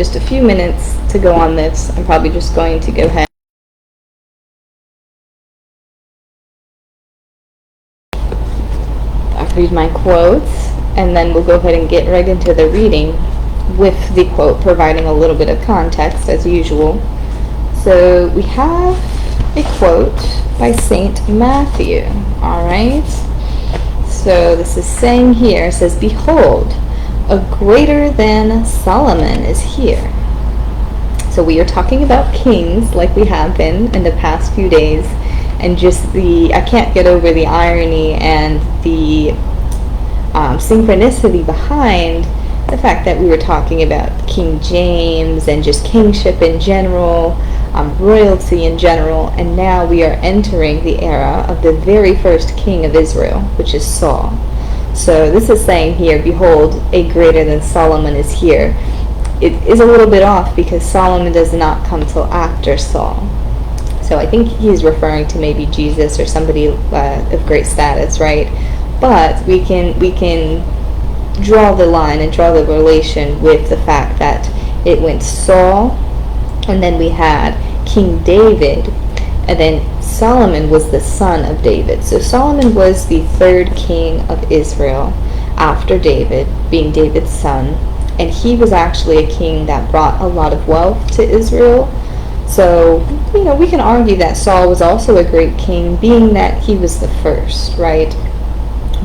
just a few minutes to go on this. I'm probably just going to go ahead. I'll read my quotes, and then we'll go ahead and get right into the reading with the quote providing a little bit of context as usual. So we have a quote by St. Matthew. Alright, so this is saying here, it says, "Behold, a greater than Solomon is here." So we are talking about kings like we have been in the past few days, and just I can't get over the irony and the synchronicity behind the fact that we were talking about King James and just kingship in general, royalty in general, and now we are entering the era of the very first king of Israel, which is Saul. So this is saying here, "Behold, a greater than Solomon is here." It is a little bit off because Solomon does not come till after Saul. So I think he's referring to maybe Jesus or somebody of great status, right? But we can draw the line and draw the relation with the fact that it went Saul, and then we had King David, and then Solomon was the son of David. So Solomon was the third king of Israel after David, being David's son, and he was actually a king that brought a lot of wealth to Israel. So, we can argue that Saul was also a great king, being that he was the first, right?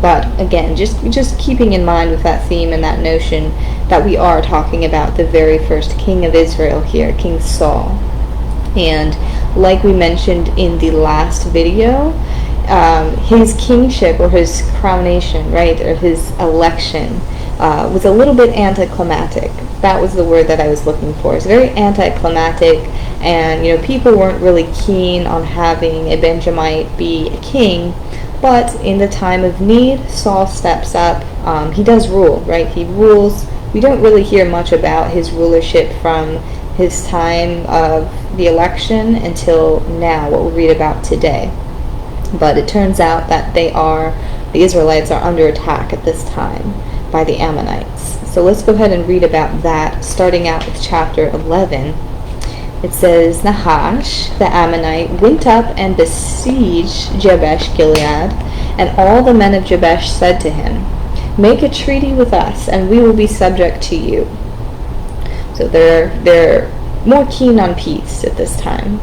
But again, just keeping in mind with that theme and that notion that we are talking about the very first king of Israel here, King Saul. And like we mentioned in the last video, his kingship or his coronation, right, or his election was a little bit anticlimactic. That was the word that I was looking for. It's very anticlimactic, and people weren't really keen on having a Benjamite be a king. But in the time of need, Saul steps up. He does rule, right? He rules. We don't really hear much about his rulership from his time of the election until now, what we'll read about today. But it turns out that the Israelites are under attack at this time by the Ammonites. So let's go ahead and read about that, starting out with chapter 11. It says, "Nahash the Ammonite went up and besieged Jabesh Gilead, and all the men of Jabesh said to him, 'Make a treaty with us, and we will be subject to you.'" So they're more keen on peace at this time.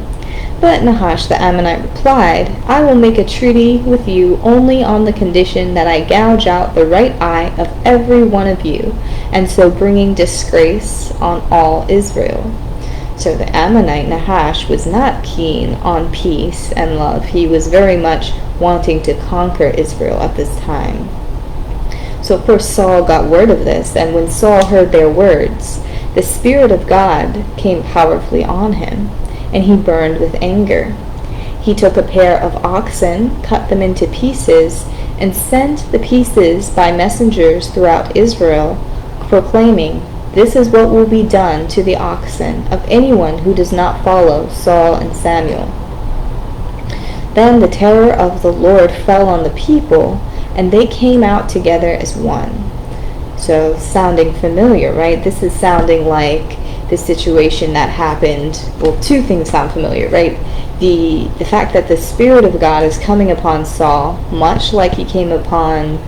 But Nahash the Ammonite replied, "I will make a treaty with you only on the condition that I gouge out the right eye of every one of you, and so bringing disgrace on all Israel." So the Ammonite Nahash was not keen on peace and love. He was very much wanting to conquer Israel at this time. So of course Saul got word of this, and when Saul heard their words, the Spirit of God came powerfully on him, and he burned with anger. He took a pair of oxen, cut them into pieces, and sent the pieces by messengers throughout Israel, proclaiming, "This is what will be done to the oxen of anyone who does not follow Saul and Samuel." Then the terror of the Lord fell on the people, and they came out together as one. So sounding familiar, right? This is sounding like the situation that happened. Well, two things sound familiar, right? The fact that the Spirit of God is coming upon Saul, much like he came upon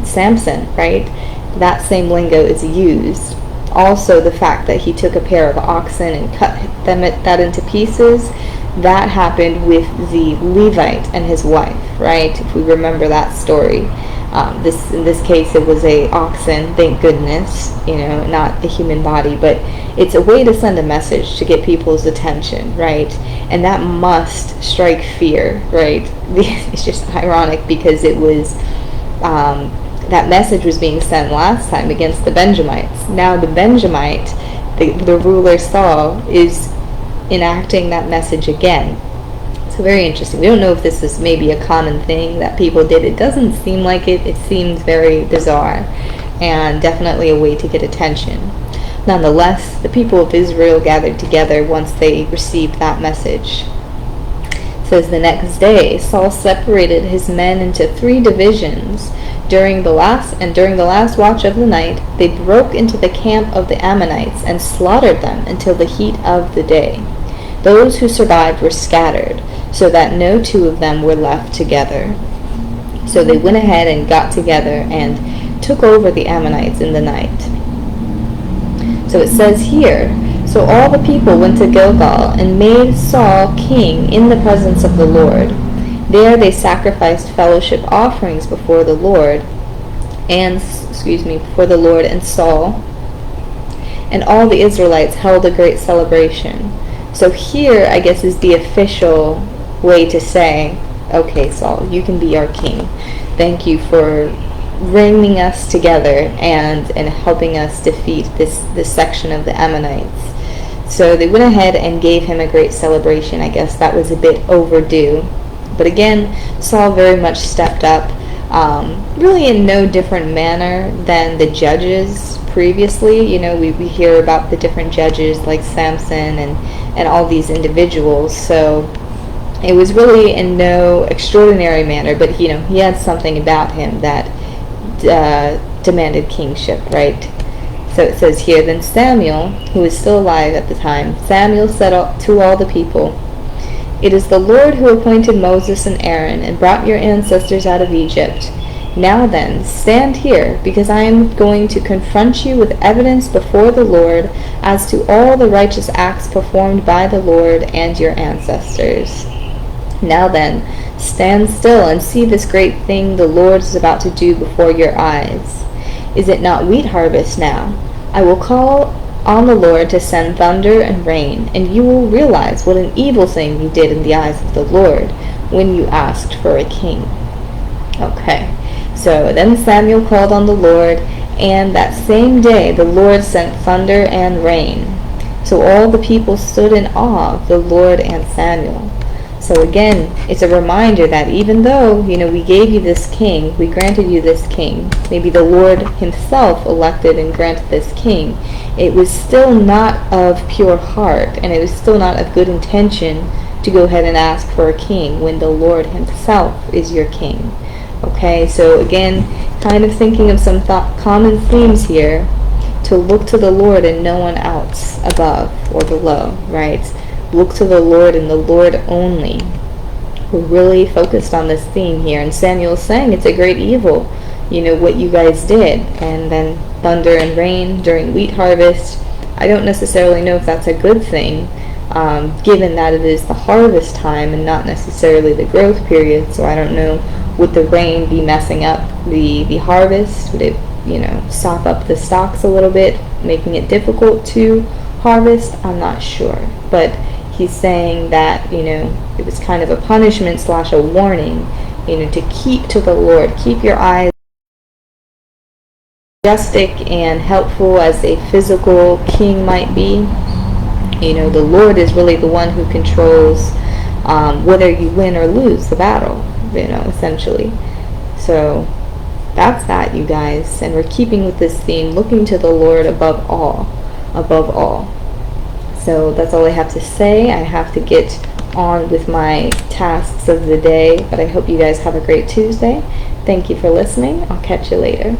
Samson, right? That same lingo is used. Also, the fact that he took a pair of oxen and cut that into pieces, that happened with the Levite and his wife, right? If we remember that story. In this case, it was a oxen, thank goodness, not a human body, but it's a way to send a message to get people's attention, right? And that must strike fear, right? It's just ironic because it was that message was being sent last time against the Benjamites. Now the Benjamite, the ruler Saul, is enacting that message again. So very interesting. We don't know if this is maybe a common thing that people did. It doesn't seem like it. It seems very bizarre, and definitely a way to get attention. Nonetheless, the people of Israel gathered together once they received that message. It says, "The next day Saul separated his men into 3 divisions, During the last watch of the night, they broke into the camp of the Ammonites and slaughtered them until the heat of the day. Those who survived were scattered, so that no two of them were left together. So they went ahead and got together and took over the Ammonites in the night. So it says here, so all the people went to Gilgal and made Saul king in the presence of the Lord. There they sacrificed fellowship offerings before the Lord, and Saul and all the Israelites held a great celebration. So here, I guess, is the official way to say, okay, Saul, you can be our king. Thank you for bringing us together and helping us defeat this section of the Ammonites. So they went ahead and gave him a great celebration. I guess that was a bit overdue. But again, Saul very much stepped up, really in no different manner than the judges previously. You know, we hear about the different judges like Samson and all these individuals. So it was really in no extraordinary manner, but he had something about him that demanded kingship, right? So it says here, then Samuel, who was still alive at the time, Samuel said to all the people, "It is the Lord who appointed Moses and Aaron and brought your ancestors out of Egypt. Now then, stand here, because I am going to confront you with evidence before the Lord as to all the righteous acts performed by the Lord and your ancestors. Now then, stand still and see this great thing the Lord is about to do before your eyes. Is it not wheat harvest now? I will call on the Lord to send thunder and rain, and you will realize what an evil thing you did in the eyes of the Lord when you asked for a king." Okay, so then Samuel called on the Lord, and that same day the Lord sent thunder and rain. So all the people stood in awe of the Lord and Samuel. So again, it's a reminder that even though, we gave you this king, we granted you this king, maybe the Lord himself elected and granted this king, it was still not of pure heart, and it was still not of good intention to go ahead and ask for a king when the Lord himself is your king. Okay, so again, kind of thinking of some common themes here, to look to the Lord and no one else above or below, right? Look to the Lord and the Lord only. We're really focused on this theme here, and Samuel's saying it's a great evil, what you guys did. And then thunder and rain during wheat harvest. I don't necessarily know if that's a good thing, given that it is the harvest time and not necessarily the growth period. So I don't know, would the rain be messing up the harvest? Would it, sop up the stalks a little bit, making it difficult to harvest? I'm not sure. But he's saying that, it was kind of a punishment / a warning, to keep to the Lord. Keep your eyes majestic and helpful as a physical king might be. The Lord is really the one who controls whether you win or lose the battle, essentially. So that's that, you guys. And we're keeping with this theme, looking to the Lord above all. So that's all I have to say. I have to get on with my tasks of the day, but I hope you guys have a great Tuesday. Thank you for listening. I'll catch you later.